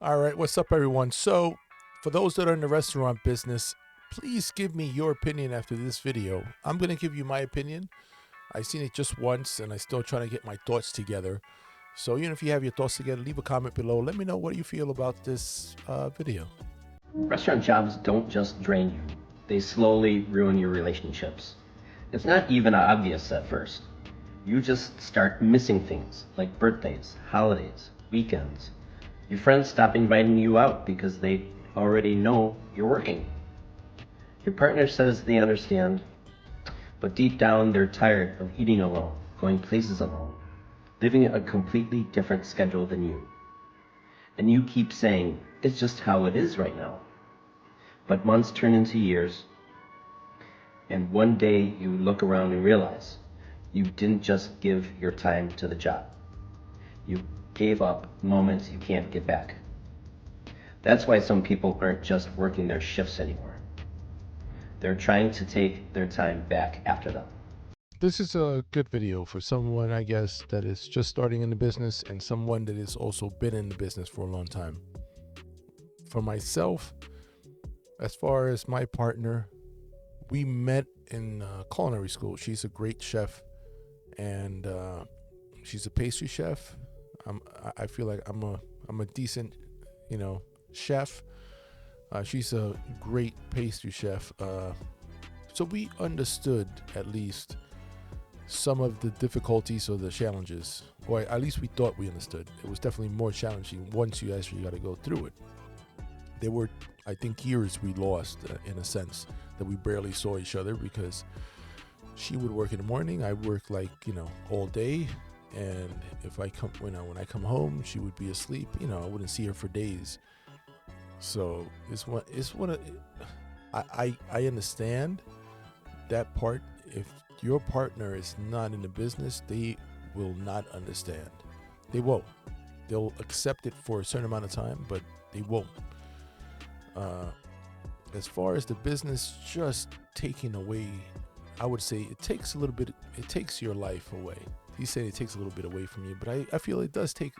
All right, what's up, everyone? So, for those that are in the restaurant business, please give me your opinion after this video. I'm going to give you my opinion. I seen it just once and I still trying to get my thoughts together. So, even if you have your thoughts together, leave a comment below. Let me know what you feel about this video. Restaurant jobs don't just drain you, they slowly ruin your relationships. It's not even obvious at first. You just start missing things like birthdays, holidays, weekends. Your friends stop inviting you out because they already know you're working. Your partner says they understand, but deep down they're tired of eating alone, going places alone, living a completely different schedule than you. And you keep saying, it's just how it is right now. But months turn into years, and one day you look around and realize you didn't just give your time to the job. You gave up moments you can't get back. That's why some people aren't just working their shifts anymore. They're trying to take their time back after them. This is a good video for someone, I guess, that is just starting in the business and someone that has also been in the business for a long time. For myself, as far as my partner, we met in culinary school. She's a great chef, and she's a pastry chef. I feel like I'm a decent, chef. She's a great pastry chef. So we understood at least some of the difficulties or the challenges, or at least we thought we understood. It was definitely more challenging once you actually got to go through it. There were, I think, years we lost in a sense that we barely saw each other because she would work in the morning. I work all day, and if I come, when I come home, she would be asleep. I wouldn't see her for days. So I understand that part. If your partner is not in the business, they will not understand. They won't. They'll accept it for a certain amount of time, but they won't. As far as the business just taking away, I would say it takes a little bit. It takes your life away. He said it takes a little bit away from you, but I feel it does take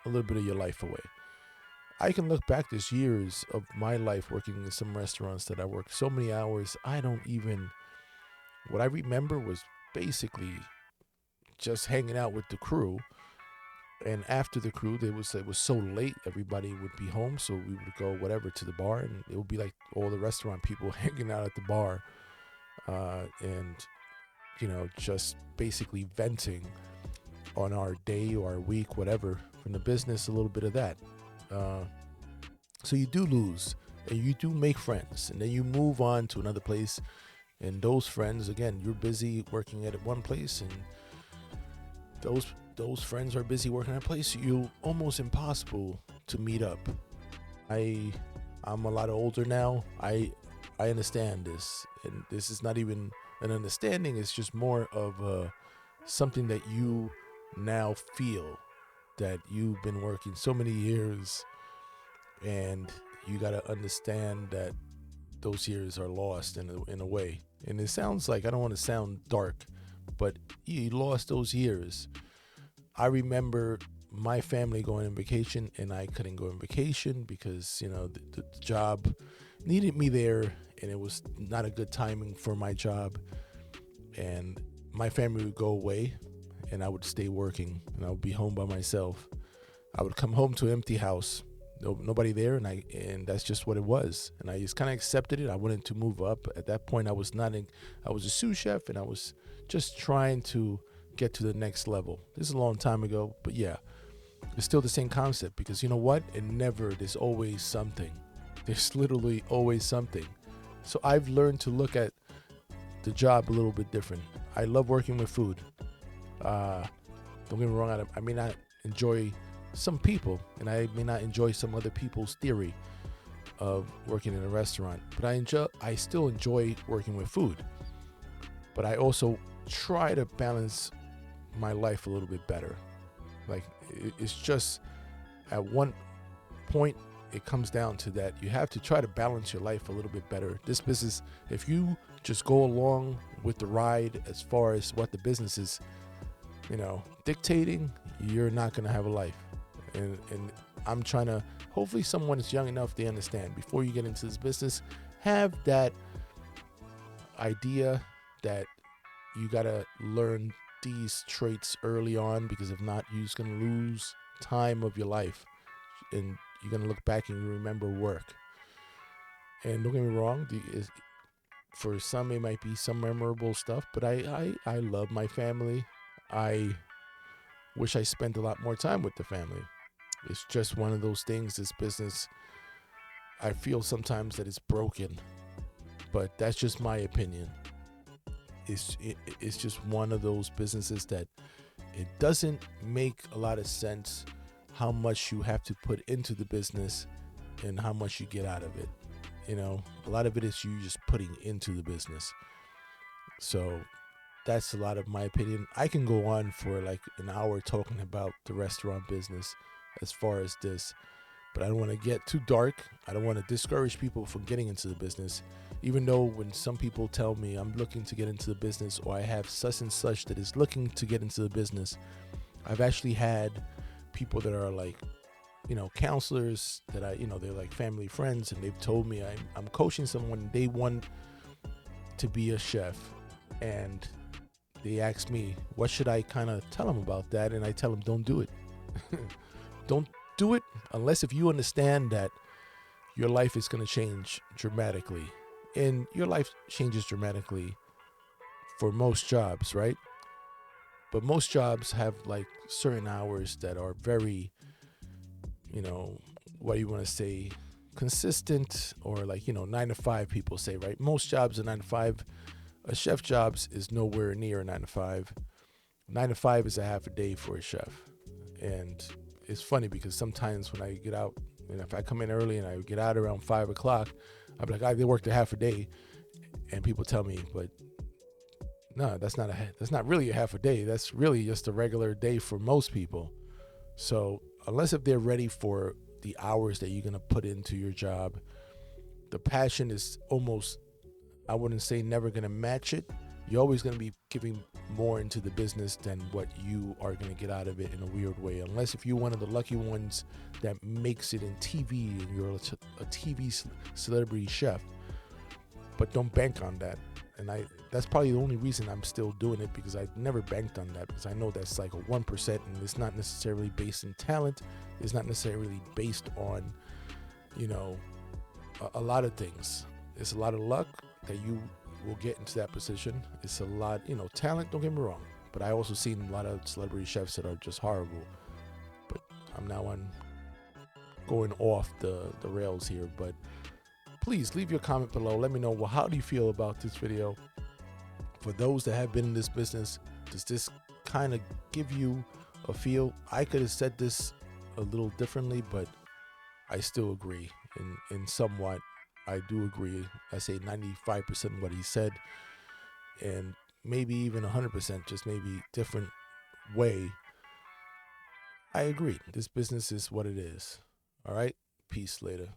a little bit of your life away. I can look back this years of my life working in some restaurants that I worked so many hours. I don't even. What I remember was basically just hanging out with the crew, and after the crew, it was so late, everybody would be home, so we would go whatever to the bar, and it would be like all the restaurant people hanging out at the bar, and just basically venting on our day or our week, whatever, from the business, a little bit of that. Uh, so you do lose, and you do make friends, and then you move on to another place, and those friends, again, you're busy working at one place, and those friends are busy working at a place. You almost impossible to meet up. I'm a lot older now. I understand this, and this is not even an understanding. It's just more of something that you now feel, that you've been working so many years, and you got to understand that those years are lost in a way. And it sounds like, I don't want to sound dark, but you lost those years. I remember my family going on vacation, and I couldn't go on vacation because the job needed me there, and it was not a good timing for my job. And my family would go away, and I would stay working, and I would be home by myself. I would come home to an empty house, nobody there, and that's just what it was. And I just kind of accepted it. I wanted to move up. At that point, I was a sous chef, and I was just trying to get to the next level. This is a long time ago, but yeah, it's still the same concept, because you know what? There's always something. There's literally always something. So I've learned to look at the job a little bit different. I love working with food. Don't get me wrong, I may not enjoy some people, and I may not enjoy some other people's theory of working in a restaurant, but I still enjoy working with food. But I also try to balance my life a little bit better. Like, it's just at one point it comes down to that you have to try to balance your life a little bit better. This business, if you just go along with the ride as far as what the business is dictating, you're not going to have a life. And I'm trying to hopefully someone is young enough they understand before you get into this business. Have that idea that you gotta learn these traits early on, because if not, you're just gonna lose time of your life, and you're gonna look back and you remember work. And don't get me wrong, for some it might be some memorable stuff, but I love my family. I wish I spent a lot more time with the family. It's just one of those things. This business, I feel sometimes that it's broken, but that's just my opinion. It's just one of those businesses that it doesn't make a lot of sense how much you have to put into the business and how much you get out of it. You know, a lot of it is you just putting into the business. So that's a lot of my opinion. I can go on for like an hour talking about the restaurant business as far as this, but I don't want to get too dark. I don't want to discourage people from getting into the business, even though when some people tell me I'm looking to get into the business, or I have such and such that is looking to get into the business, I've actually had people that are like, you know, counselors that they're like family friends, and they've told me I'm coaching someone, they want to be a chef, and they ask me, what should I kind of tell them about that? And I tell them, don't do it. Don't do it unless if you understand that your life is going to change dramatically. And your life changes dramatically for most jobs, right? But most jobs have like certain hours that are very, what do you want to say, consistent, or like, 9 to 5 people say, right? Most jobs are 9 to 5. A chef jobs is nowhere near a 9 to 5. 9 to 5 is a half a day for a chef. And it's funny because sometimes when I get out, and if I come in early and I get out around 5 o'clock, I'll be like, they worked a half a day. And people tell me, but no, that's not really a half a day. That's really just a regular day for most people. So unless if they're ready for the hours that you're going to put into your job, the passion is almost, I wouldn't say never going to match it. You're always going to be giving more into the business than what you are going to get out of it in a weird way. Unless if you're one of the lucky ones that makes it in TV and you're a TV celebrity chef. But don't bank on that. And that's probably the only reason I'm still doing it, because I never banked on that, because I know that's like a 1%, and it's not necessarily based in talent. It's not necessarily based on, a lot of things. It's a lot of luck that you will get into that position. It's a lot, talent, don't get me wrong. But I also seen a lot of celebrity chefs that are just horrible. But I'm now going off the rails here. But please leave your comment below. Let me know, well, how do you feel about this video? For those that have been in this business, does this kind of give you a feel? I could have said this a little differently, but I still agree. In somewhat, I do agree. I say 95% what he said, and maybe even 100%, just maybe different way. I agree. This business is what it is. All right. Peace later.